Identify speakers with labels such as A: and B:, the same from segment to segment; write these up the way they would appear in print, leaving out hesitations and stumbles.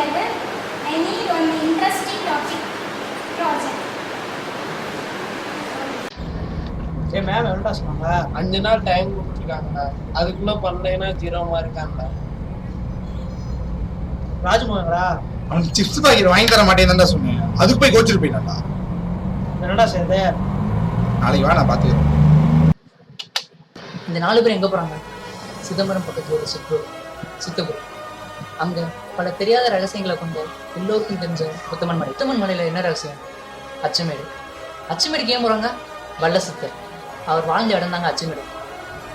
A: together. I need one interesting topic project.
B: A ma'am எவ்வளோடா சொன்னாங்க?
C: 5 நாள் time கொடுத்துருக்காங்கடா. அதுக்குள்ள பண்ணலைன்னா 0 மார்க்காண்டா.
B: ராஜ்மோகன்டா
D: அவனுக்கு சிப்ஸ் பாக்கெட் வாங்கி தர மாட்டேன்னு தான் சொன்னேன். அதுக்கு போய் கோச்சிட்டு போயிட்டான்டா.
B: என்னடா சேர்ந்து
D: நாளைக்கு வா, நான் பார்த்துக்கிறேன்.
E: இந்த 4 பேர் எங்க போறாங்க? சிதம்பரம் பக்கத்துல ஒரு சித்தபுரம். அங்க பல தெரியாத ரகசியங்களை கொண்ட எல்லோருக்கும் தெரிஞ்ச உத்தமன் மலை. உத்தமன் மலையில என்ன ரகசியம்? அச்சமேடு. அச்சமேடுக்கு ஏன் போறாங்க? வல்ல சித்தர் அவர் வாழ்ந்த இடம் தாங்க அச்சமேடு.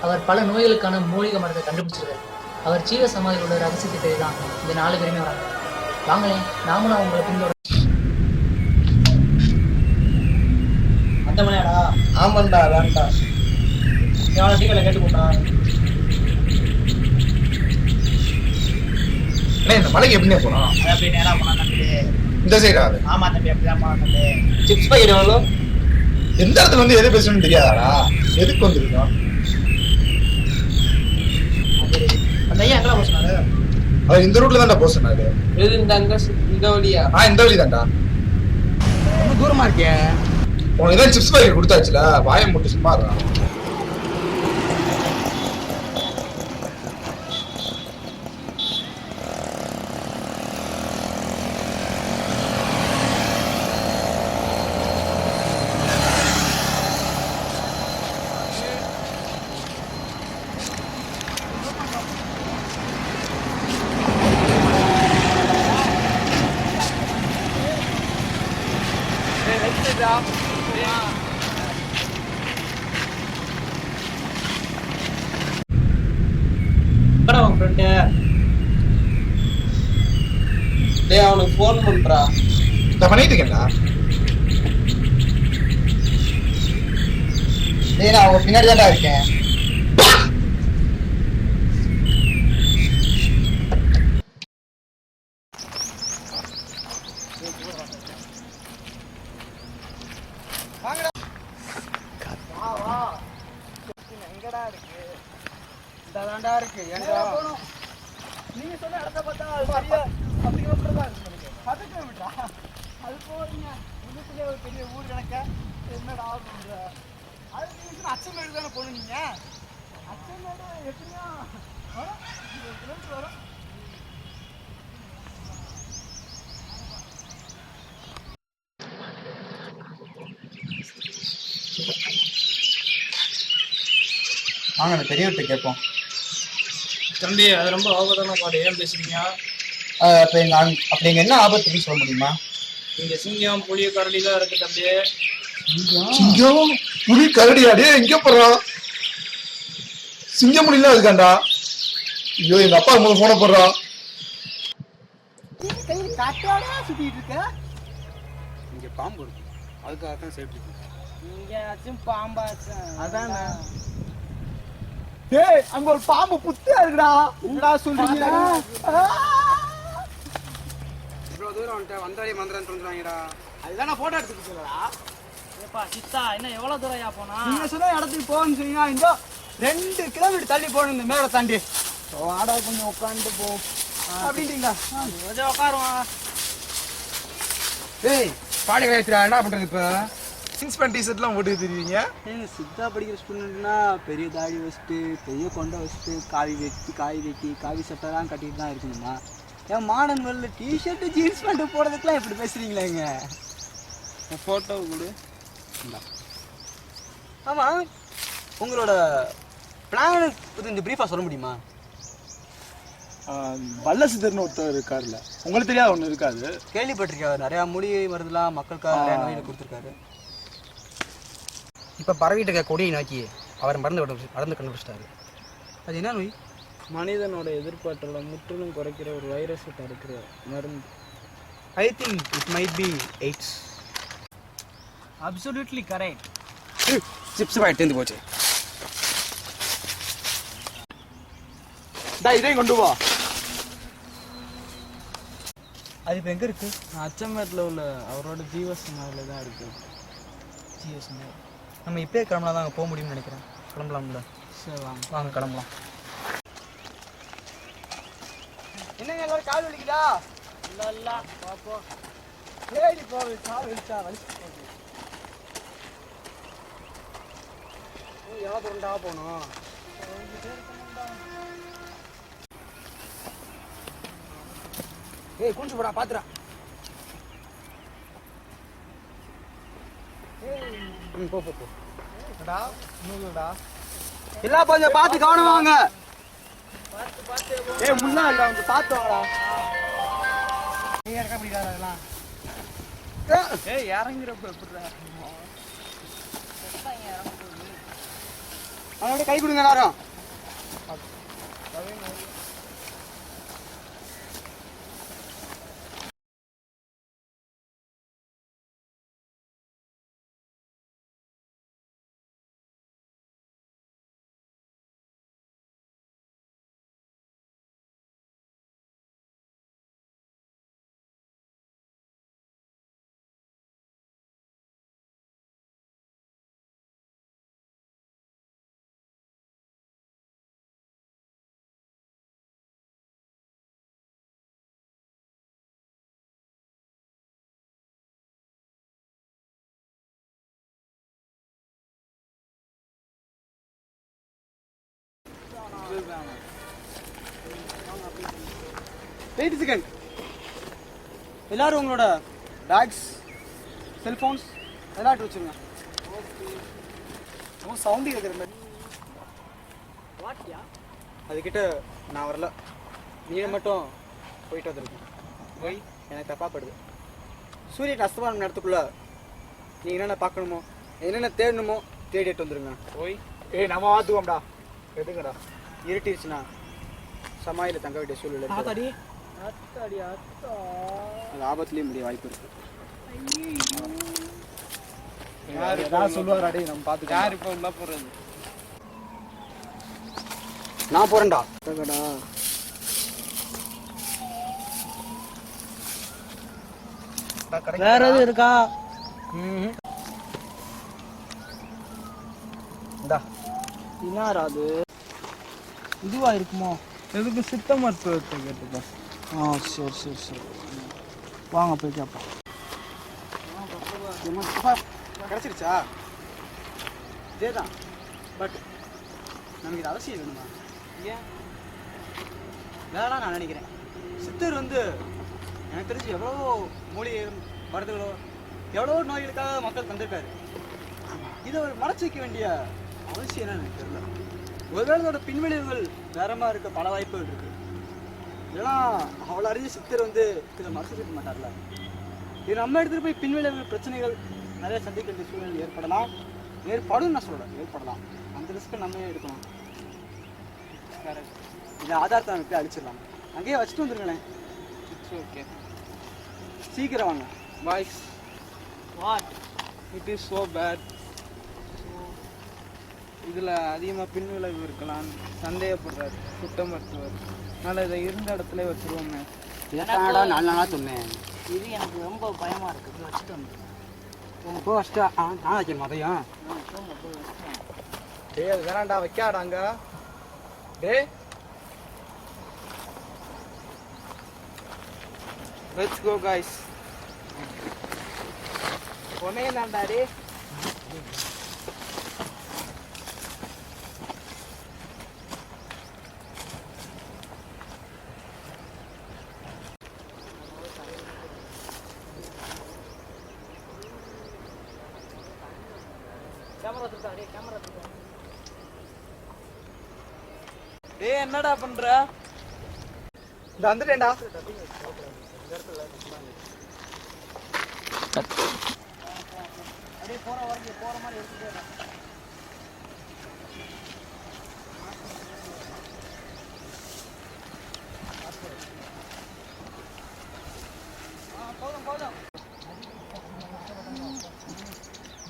E: அவர் பல நோய்களுக்கான மூலிகை மரத்தை கண்டுபிடிச்சிருக்காரு. அவர் ஜீவ சமாதியில் உள்ள ரகசியத்தை தெரியுதான் இந்த 4 பேருமே வராங்க. வாங்களேன், நாமளும் அவங்களை பின்னோட.
B: அந்த மணியாடா?
C: ஆமாண்டா, அதான்டா.
B: எவ்வளோ டீக்கெட்டை கேட்டு போட்டா?
D: இந்த மலைக்கு எப்படினே போனோம்?
B: அது அப்படி நேராக போனா தம்பி.
D: இந்த சைடா அது?
B: ஆமா தம்பி, அப்படிதான் போனா தம்பி.
C: சிப்ஸ் பாக்கெட் எவ்வளோ?
D: எந்த இடத்துல வந்து எது பேசணும்னு தெரியாதாடா? எதுக்கு வந்துருக்கோம்?
B: அந்த ஐயா எங்கெல்லாம் போக சொன்னாரு?
D: அவர் இந்த ரூட்ல தான்டா போக சொன்னாரு.
C: எது இந்த வழியா?
D: இந்த வழி தான்டா.
B: ரொம்ப தூரமா இருக்கே.
D: உனக்கு தான் சிப்ஸ் பாக்கெட் கொடுத்தாச்சுல, வாயை மட்டும் சும்மா இருடா.
B: உன் ஃப்ரெண்டு
C: டேய், அவனுக்கு ஃபோன் பண்றா.
D: நான் பண்ணிட்டு இருக்கேன்டா.
F: டேய், நான் அவங்க பின்னாடி தான்டா இருக்கேன்.
B: எங்கடா இருக்கு? இதாண்டா இருக்கு. ஏன்டா போணும்? நீங்க சொன்ன இடத்த பார்த்தா அது சரியா 10 கிலோமீட்டர் தான் இருக்கு. 10 கிலோமீட்டரா? அது போறீங்க. இதுக்குள்ளே ஒரு பெரிய ஊர் கணக்க என்னடா பண்ற? அது நீங்க அச்சமேடு தானே போகணும். நீங்க அச்சமேடு எப்படியா வரும்? 20 கிலோமீட்டர் வரும்.
F: வாங்க, அந்த பெரியவர்கிட்ட கேட்போம்.
C: தம்பி, அது ரொம்ப ஆபத்தான பாடு. ஏன் பேசுறீங்க?
F: அப்படி எங்க என்ன ஆபத்துன்னு சொல்ல முடியுமா?
C: இங்க சிங்கம், புலி, கரடி தான் இருக்கு தம்பி.
D: சிங்கம் புலி கரடியாடே எங்க போடுறான்? சிங்கம் புலிலாம் இருக்காண்டா. ஐயோ, எங்க அப்பா முதல்ல போன போடுறான்.
B: கையில் காட்டாடா சுத்திட்டு இருக்க.
G: இங்க பாம்பு இருக்கு, அதுக்காக தான் சேஃப்டி.
B: இங்கேயாச்சும் பாம்பாச்சும் அதானே. டேய், அங்க ஒரு பாம்பு புத்தியா இருக்குடா. என்னடா சொல்றீங்க?
G: இவ்வளவு தூரம் வந்துட்டு வந்தாலே மந்திரம் சொல்றாங்கடா.
B: அதுதான் நான் போட்டோ எடுத்துட்டு சொல்லடா.
H: ஏப்பா சித்தா, என்ன எவ்வளவு தூரம்யா போனா?
B: நீங்க சொன்ன இடத்துக்கு போகணும்னு சொன்னீங்க. இந்த 2 கிலோமீட்டர் தள்ளி போகணும், இந்த மேல தாண்டி. ஆடா கொஞ்சம் உட்காந்து போ அப்படின்றீங்களா?
H: கொஞ்சம் உட்காருவான்.
G: டேய், பாடி கழிச்சுடா. என்ன பண்றது இப்ப?
D: ஜீன்ஸ் பேண்ட் டிஷர்ட்லாம் போட்டு தெரியுங்க.
B: சித்தா படிக்கிற ஸ்டூடெண்ட்னா பெரிய தாடி வச்சுட்டு பெரிய கொண்டை வச்சுட்டு காவி வெட்டி காவி சட்டைலாம் கட்டிட்டு தான் இருக்கணுமா? ஏன் மாடர்ன் வேர்ல்ட்ல டிஷர்ட்டு ஜீன்ஸ் பேண்ட்டு போடுறதுக்குலாம் எப்படி பேசுறீங்களேங்க?
G: போட்டோ கொடு.
B: ஆமாம், உங்களோட பிளான் கொஞ்சம் ப்ரீஃபாக சொல்ல முடியுமா?
G: வல்லசித்தர்னு ஒருத்தர் இருக்காருல்ல, உங்களுக்கு தெரியாத ஒன்று இருக்காது.
B: கேள்விப்பட்டிருக்காரு, நிறையா மூலிகை மருந்துலாம் மக்களுக்காக நிறையா நோயில் கொடுத்துருக்காரு.
F: இப்போ பரவிட்டு இருக்க கொடியை நோக்கி அவர் மருந்து கண்டுபிடிச்சிட்டாரு.
B: அது என்ன நோய்?
G: மனிதனோட எதிர்பார்த்தல முற்றிலும் குறைக்கிற ஒரு வைரஸ் இருக்கிற மருந்து.
F: I think it might be AIDS.
H: Absolutely correct.
G: Chips packet தேர்ந்து போச்சு. இதையும் கொண்டு வா.
B: அது இப்போ எங்கே இருக்குது?
G: அச்சமேட்டில் உள்ள அவரோட ஜீவசமாதியில் தான் இருக்குது.
B: ஜிஎஸ்ங்க.
F: நம்ம இப்போயே கிளம்பலாம் தான் அங்கே போக முடியும்னு நினைக்கிறேன். கிளம்பலாம்ல?
G: சரி,
F: வாங்க கிளம்பலாம்.
B: என்னங்க எல்லாரும் கால் வலிக்குதா?
H: இல்ல பாப்போம்.
B: தேடி போகுது சாவு வெளிச்சா வலிச்சு போகுது. எவ்வளோ தூரண்டா போகணும்? ஏய் குடிச்சு போடா பாத்துடா. போ போ போ. எல்லாம் கொஞ்சம் பார்த்து கவனம் வாங்க. ஏய் முன்னா இல்ல வந்து பார்த்து வாடா. நீ யாரக்கா பிடிக்காத அதெல்லாம். ஏய் இறங்கிறப்ப எப்படிடா? அவனோட கை கொடுங்க எல்லாரும். Wait second. எல்லாரும் உங்களோட பேக்ஸ் செல்போன்ஸ் எல்லாம் எடுத்து வச்சுருங்க. ரொம்ப சவுண்டு கேட்குற மாதிரி. அதுக்கிட்ட நான் வரல, நீ மட்டும் போயிட்டு வந்துருக்கேன். போய் எனக்கு தப்பாப்படுது. சூரியன் அஸ்தமான நேரத்துக்குள்ள நீங்கள் என்னென்ன பார்க்கணுமோ என்னென்ன தேடணுமோ தேடிட்டு வந்துருங்க. போய் ஏய் நம்ம பார்த்துக்கோம்டா. எதுங்கடா இருட்டிருச்சுன்னா சமாயில தங்க வேண்டிய சூழ்நிலை. அது ஆபத்துலேயும் முடிய வாய்ப்பு இருக்கு. சொல்லுவார் அடி நம்ம பார்த்து. யார் இப்போ உள்ள போறது? நான் போறேன்டா.
H: வேற எதுவும் இருக்கா? இன்னாரா அது? இதுவா இருக்குமோ? எதுக்கு சித்த மருத்துவத்தை கேட்டுப்பா. சரி சரி சரி, வாங்க போய் கேட்போம்.
B: கிடைச்சிருச்சா? இதேதான். பட் நமக்கு இது அவசியம் வேணுமா? ஏன் வேணாம் நான் நினைக்கிறேன். சித்தர் வந்து எனக்கு தெரிஞ்சு எவ்வளவோ மூலிகை மருந்துகளோ எவ்வளவோ நோய்களுக்காக மக்கள் தந்திருக்காரு. இதை ஒரு மறைச்சு வைக்க வேண்டிய அவசியம் என்னன்னு எனக்கு தெரியல. ஒருவேளை அதோட பின்விளைவுகள் வேறமா இருக்க பல வாய்ப்புகள் இருக்கு. இதெல்லாம் அவ்வளோ அறிஞ்ச சித்தர் வந்து இதை மறைச்சு வைக்க மாட்டார்ல. இது நம்ம எடுத்துகிட்டு போய் பின்விளைவுகள் பிரச்சனைகள் நிறைய சந்திக்க வேண்டிய சூழ்நிலை ஏற்படலாம். ஏற்படும் நான் சொல்கிறேன், ஏற்படலாம். அந்த ரிஸ்க்கை நம்ம எடுக்கணும். இதை ஆதாரத்தை நமக்கு அழிச்சிடலாம். அங்கேயே வச்சுட்டு வந்துருங்களேன். It's okay. சீக்கிரம் வாங்க boys.
H: What it is so bad. இதில் அதிகமாக பின்விளைவு இருக்கலாம்னு சந்தேகப்படுறாரு சுத்த மருத்துவர். அதனால் இதை இருந்த இடத்துல வச்சுருவோமே.
B: இதாடா நான் நாளாக சொன்னேன்.
H: இது எனக்கு ரொம்ப பயமாக இருக்குது. வச்சுட்டு வந்து
B: போ வச்சுட்டா. நான் வைக்கணும் அதையும். டே அது வேணாண்டா, வைக்காடா அங்கே. டே
H: லெட்ஸ் கோ गाइस. ஒனே நான்டாடி. கேமரா தூக்காடே, கேமரா தூக்கா. டேய் என்னடா பண்ற?
B: இந்த வந்துட்டேன்டா.
H: அப்படியே போற வரைக்கும் போற மாதிரி எடுத்துட்டே இரு. போதும் போதும்.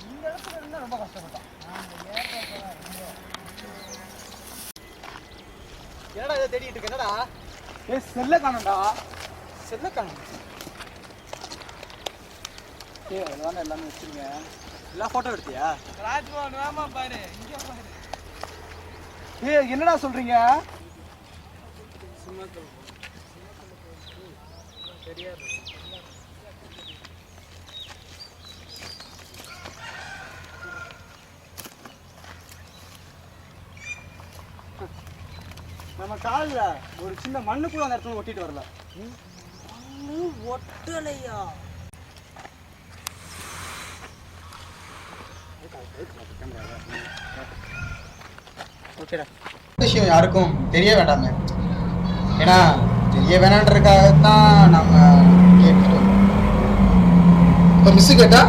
H: இந்த இடத்துல இருந்தா ரொம்ப கஷ்டப்பட்டான்.
B: என்னடா இதை தேடிட்டு இருக்கு? என்னடா செல்ல காணும்டா. செல்ல காணும். அதுதானே எல்லாமே வச்சுருங்க. எல்லாம் ஃபோட்டோ எடுத்தியா?
H: ராஜ்மோகன் வேமா பாரு, இங்கே பாரு.
B: என்னடா சொல்றீங்க?
H: தெரியாது.
B: நம்ம காலில் ஒரு சின்ன மண்ணு கூட அந்த இடத்துல ஒட்டிட்டு வரல.
H: ஒட்டலையா?
B: ஓகேடா.
D: விஷயம் யாருக்கும் தெரிய வேண்டாமே, ஏன்னா தெரிய வேணான்றதுக்காகத்தான் நம்ம கேட்டுட்டோம். இப்போ மிஸ் கேட்டா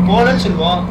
D: போகலன்னு சொல்லுவோம்.